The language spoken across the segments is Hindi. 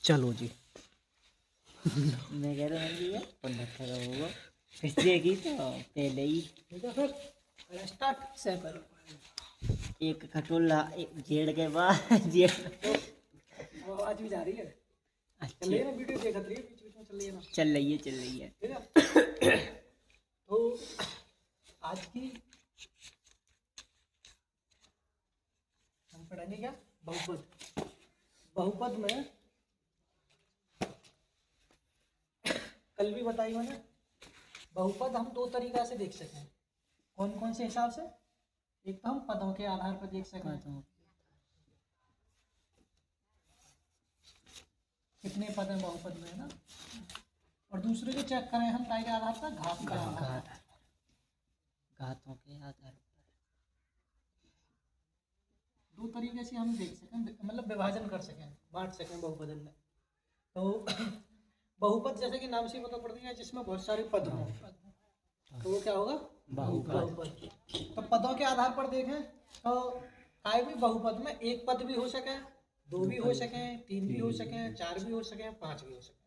चलो जी। मैं कह रहा हूँ ये 15 का होगा इसलिए की तो पहले ही फिर स्टार्ट से करो। एक खटोला एक जेड़ के बाद जेड़ आवाज भी जा रही है। चल रही है ना, वीडियो देख रही है, बीच बीच में चल रही है ना। चल रही है ठीक है। तो आज की हम पढ़ेंगे क्या, बहुपद। बहुपद में कल भी बताई मैंने, बहुपद हम दो तरीका से देख सकते हैं। कौन कौन से हिसाब से? एक तो हम पदों के आधार पर देख सकते हैं, कितने पद हैं बहुपद में, है ना। और दूसरे को चेक करें हम काय के आधार पर, घात के आधार पर, घातों के आधार पर। दो तरीके से हम देख सकें, मतलब विभाजन कर सकें, बांट सकें बहुपद में। तो बहुपद जैसे कि नाम से पता पड़ गया जिसमें बहुत सारे पद हों, तो वो क्या होगा, बहुपद। तो पदों के आधार पर देखें तो काय भी बहुपद में एक पद भी हो सके, दो भी हो सके, तीन भी हो सके, चार भी हो सके, पांच भी हो सके।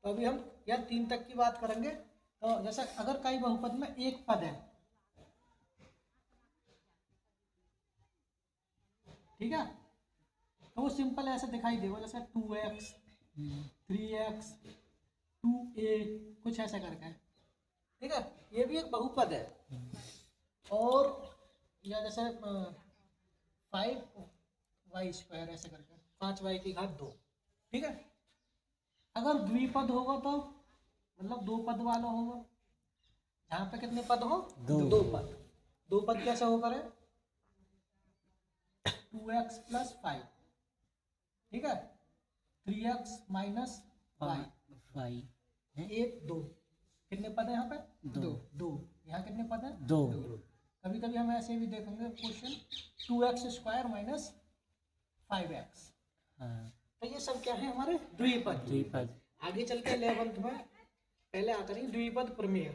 तो अभी हम यहाँ तीन तक की बात करेंगे। तो जैसे अगर कई बहुपद में एक पद है, ठीक है, तो वो सिंपल ऐसे दिखाई देगा जैसे 2x 3x 2a, कुछ ऐसा करके, ठीक है, ये भी एक बहुपद है। और या जैसे 5y² ऐसे करके, 5y की घात 2, ठीक है। अगर द्विपद होगा तो मतलब दो पद वाला होगा, जहाँ पे कितने पद हो, दो पद। दो पद कैसे हो करे, 2x + 5, ठीक है, 3x - y, एक दो, कितने पद है यहाँ पे, दो। यहाँ कितने पद है, दो। कभी कभी हम ऐसे भी देखेंगे क्वेश्चन, 2x² - 5x। तो ये सब क्या है हमारे, द्विपद। आगे चल के 11th में पहले आकर ही द्विपद प्रमेय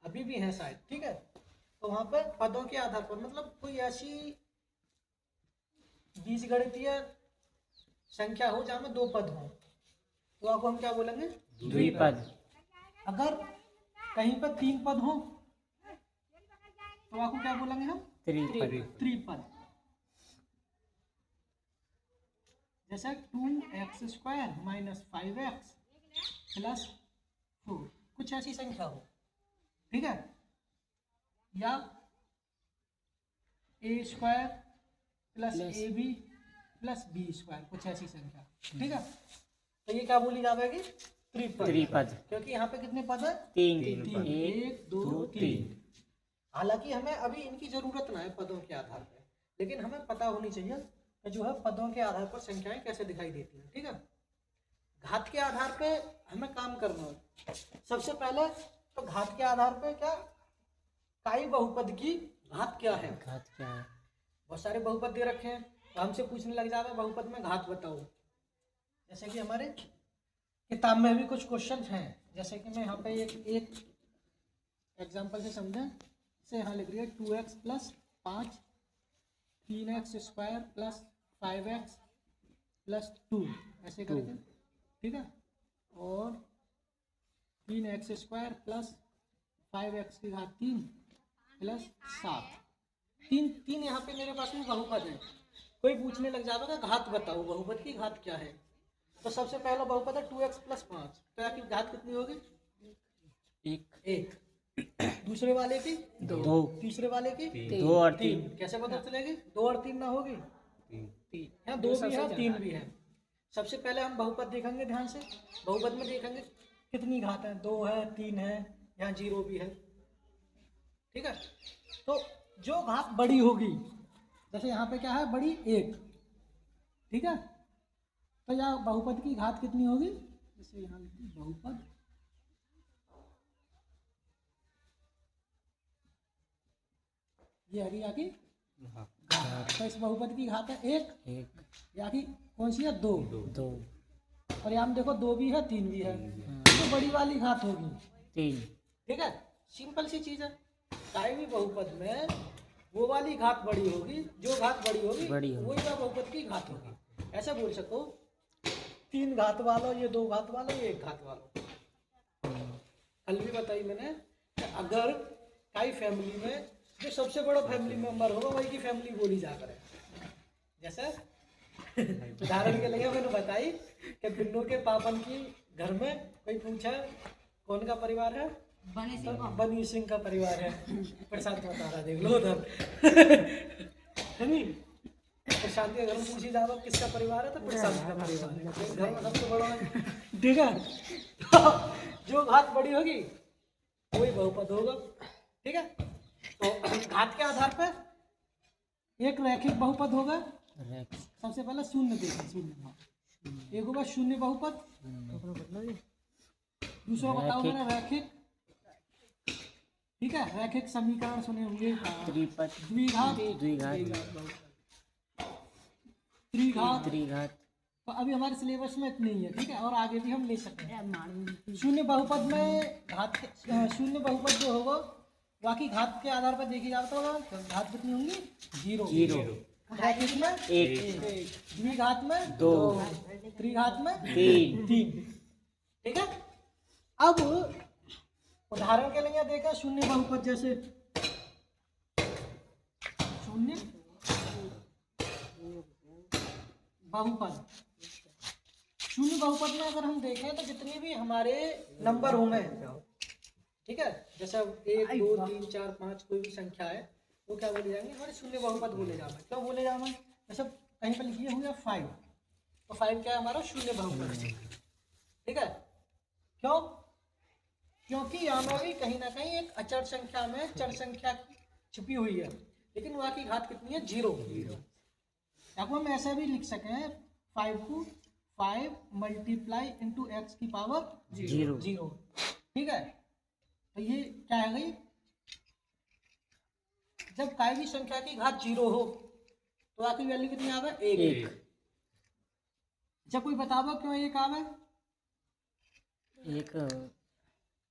अभी भी है शायद, ठीक है। तो वहां पर पदों के आधार पर, मतलब कोई ऐसी बीजगणितीय संख्या हो जहाँ में दो पद हो, तो आपको हम क्या बोलेंगे, द्विपद। अगर कहीं पर तीन पद हो तो आपको क्या बोलेंगे हम, त्रिपद। जैसे 2x² - 5x + 4, कुछ ऐसी संख्या हो, ठीक है, या a² + ab + b², कुछ ऐसी संख्या, ठीक है। तो ये क्या बोली जाएगी, त्रिपद। क्योंकि यहाँ पे कितने पद है, तीन। 1 2 3। हालांकि हमें अभी इनकी जरूरत ना है पदों के आधार पर, लेकिन हमें पता होनी चाहिए कि जो है पदों के आधार पर संख्याएं कैसे दिखाई देती हैं, ठीक है। घात के आधार पे हमें काम करना है। सबसे पहले तो घात के आधार पे क्या, काई बहुपद की घात क्या है। घात क्या है, बहुत सारे बहुपद दे रखे हैं, तो हमसे पूछने लग जाता है बहुपद में घात बताओ। जैसे कि हमारे किताब में भी कुछ क्वेश्चन हैं, जैसे कि मैं यहाँ पे एक एग्जाम्पल से समझें, से यहाँ लिख रही है 2x + 5 3x² + 5x + 2 ऐसे करके, ठीक है। और 3x² + 5x की घात 3 + 7, तीन यहाँ पे मेरे पास में बहुपद है। कोई पूछने लग जाता है घात बताओ, बहुपद की घात क्या है। तो सबसे पहला बहुपद है 2x + 5, तो यहाँ की घात कितनी होगी, एक। दूसरे वाले की दो, तीसरे वाले की 2 और 3। कैसे पता चलेगी, 2 और 3 ना होगी, यहाँ 2 भी है 3 भी है। सबसे पहले हम बहुपद देखेंगे ध्यान से, बहुपद में देखेंगे कितनी घात है, 2 है 3 है, यहाँ 0 भी है, ठीक है। तो जो घात बड़ी होगी, जैसे यहाँ पे क्या है, बड़ी 1, ठीक है, तो यहाँ बहुपद की घात कितनी होगी, जैसे यहाँ बहुपद ये है यहाँ की घात, तो इस बहुपद की घात है 1, यहाँ की कौन सी है, 2। और यहाँ देखो 2 भी है 3 भी है, तो बड़ी वाली घात होगी 3, ठीक है। सिंपल सी चीज है, चाहे भी बहुपद में वो वाली घात बड़ी होगी, जो घात बड़ी होगी वही बहुपद की घात होगी। ऐसे बोल सको 3 घात वालों, ये 2 घात वालों, ये 1 घात वालों। कल भी बताई मैंने कि अगर काई फैमिली में जो सबसे बड़ा फैमिली मेंबर होगा वही की फैमिली बोली जा करे। जैसे उदाहरण के लिए मैंने बताई कि बिन्नू के पापन की घर में कोई पूछा कौन का परिवार है, तो बनी सिंह का परिवार है। प्रशांत बता रहा, देख लो उधर है नहीं। प्रशांत के घर में पूछी जाओ किसका परिवार है, तो प्रशांत का परिवार है, घर में सबसे बड़ा है। ठीक है, तो जो घात बड़ी होगी वही बहुपद होगा। ठीक है, तो घात के आधार पर एक रैखिक बहुपद होगा। सबसे पहले शून्य देखिए, शून्य एक होगा शून्य बहुपद। दूसरा बताओ मेरा रैखिक। ठीक है, रैखिक समीकरण सुने होंगे, द्विघात, त्रिघात। तो अभी हमारे सिलेबस में इतनी ही है। ठीक है, और आगे भी हम ले सकते हैं। शून्य बहुपद में घात शून्य बहुपद जो होगा बाकी घात के आधार पर देखी जाता होगा, तो घात कितनी होंगी, 0। रैखिक में 1, द्विघात में 2, त्रिघात में 3। ठीक है, अब उदाहरण के लिए देखा शून्य बहुपद, जैसे शून्य बहुपद। शून्य बहुपद में अगर हम देखें तो जितने भी हमारे नंबर होंगे, ठीक है, जैसे 1 2 3 4 5 कोई भी संख्या है वो क्या बोले जाएंगे, हमारे शून्य बहुपद बोले जाएंगे। क्यों बोले जाएंगे, जैसे कहीं पर लिखिए हुआ 5, तो 5 क्या है, हमारा शून्य बहुपद है। ठीक है, क्यों, क्योंकि यहाँ में भी कहीं ना कहीं एक अचर संख्या में चर संख्या छिपी हुई है, लेकिन वहाँ की घात कितनी है, 0। अब हम ऐसा भी लिख सके हैं 5 को 5 मल्टीप्लाई इंटू एक्स की पावर 0। ठीक है, तो ये क्या है गई, जब कोई भी संख्या की घात 0 हो तो आखिरी वैल्यू कितनी आवे, 1। जब कोई बताओ क्यों 1 आवे,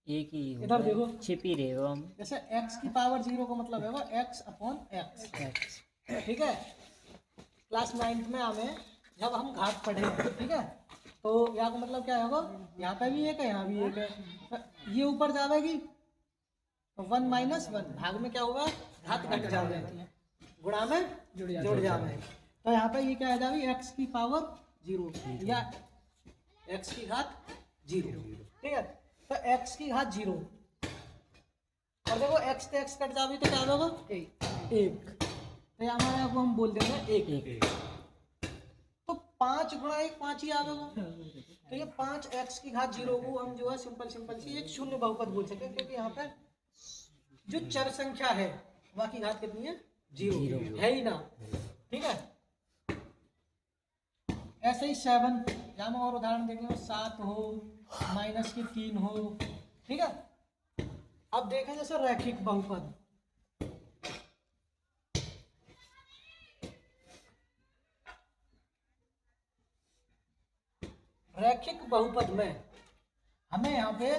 एक ही इधर देखो छिपी रहेगा हम। जैसे x की पावर 0 का मतलब है x अपॉन x। ठीक है, क्लास 9th में हमें जब हम घात पढ़े, ठीक है, तो यहाँ का मतलब क्या होगा, यहाँ पे भी 1 है, यहाँ भी 1 है, तो ये ऊपर जाएगी तो 1 - 1 भाग में क्या होगा, घात घट जाएगी, गुणा में जुड़ जाएगी। तो यहाँ पे ये क्या आ जाएगी, x की पावर 0 या x की घात 0। ठीक है, तो x की घात 0 और देखो x से x कट जाएगी तो क्या होगा, 1। तो यहाँ हमारे को हम बोल देंगे 1। तो 5 गुणा 1 5 ही आ जाएगा। तो ये 5x की घात 0 को हम जो है सिंपल सी एक शून्य बहुपद बोल सकते हैं, क्योंकि यहाँ पे जो चर संख्या है वहाँ की घात कितनी है, 0 है ही ना। ठीक है, ऐसे ही 7, यहाँ में और उदाहरण देखेंगे, 7 हो -3 हो। ठीक है, अब देखें जैसे रैखिक बहुपद, रैखिक बहुपद में हमें यहाँ पे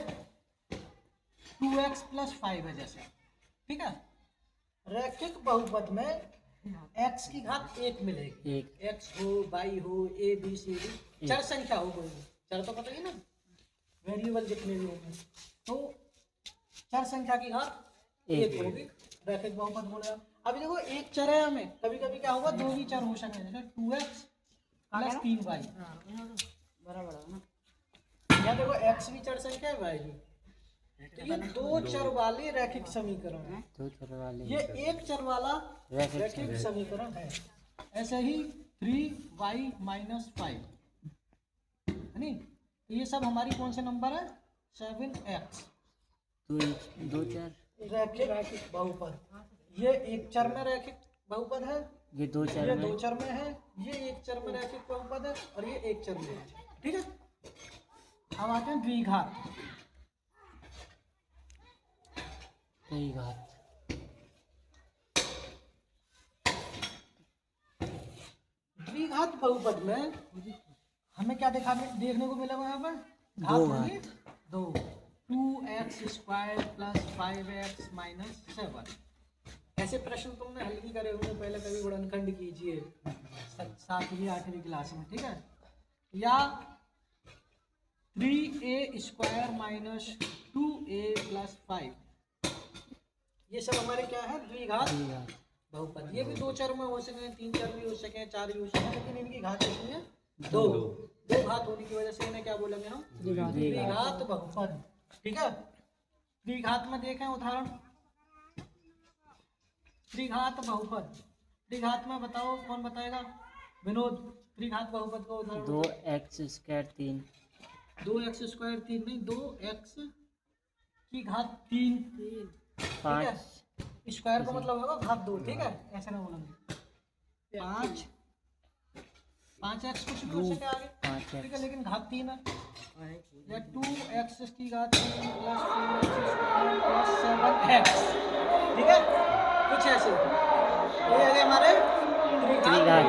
2x + 5 है जैसे। ठीक है, रैखिक बहुपद में x की घात 1 मिलेगी, x हो y हो a b c d चर संख्या हो, कोई चर तो पता ही ना, वेरिएबल जितने भी होंगे, तो चर संख्या की घात 1 होगी, रैखिक बहुपद बोलेगा। अभी देखो एक चर है, हमें कभी कभी क्या होगा, 2 भी चर हो सकते हैं, जैसे 2x + 3y बराबर है ना। यहाँ देखो x भी चर संख्या है, y भी, तो ये 2 चर वाले रैखिक समीकरण है, 2 चर वाले, ये 1 चर वाला रैखिक समीकरण है। ऐसे ही 3y - 5 है नी, तो ये सब हमारी कौन से नंबर है, 7x। 2 चर रैखिक बहुपद, ये 1 चर में रैखिक बहुपद है, ये 2 चर में है, ये 1 चर में रैखिक बहुपद है, और ये 1 चर में है। ठीक है, अब आते हैं द्विघात। द्विघात बहुपद में हमें क्या देखने को मिलेगा, यहाँ पर घात होगी 2, 2x² + 5x - 7। ऐसे प्रश्न तुमने हल नहीं करे होंगे पहले, कभी गुणनखंड कीजिए 7वीं 8वीं क्लास में। ठीक है, या 3a² माइनस 2a प्लस 5। ये सब हमारे क्या है, द्विघात बहुपद। ये भी दो चर में हो सके, तीन चर भी हो सके, चार भी हो सके, लेकिन इनकी घात कितनी है, दो घात होने की वजह से इन्हें क्या बोलेंगे हम, द्विघात बहुपद। ठीक है। द्विघात में देखें उदाहरण, त्रिघात बहुपद। त्रिघात में बताओ, कौन बताएगा, विनोद। त्रिघात बहुपद का उदाहरण 2x² 3 2x² 3 नहीं, 2x की घात 3 ठीक है। 5 स्क्वायर का मतलब होगा घात 2, ठीक है, ऐसे ना बोलेंगे। 5x कुछ भी हो सके आगे, 5x ठीक है, लेकिन घात 3 है। या 2x की घात 3 प्लस 3x² प्लस 7x, ठीक है, कुछ ऐसे। ये है हमारे त्रिघात।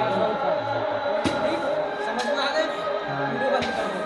ठीक, समझ में आ गए। वीडियो बंद कर दो।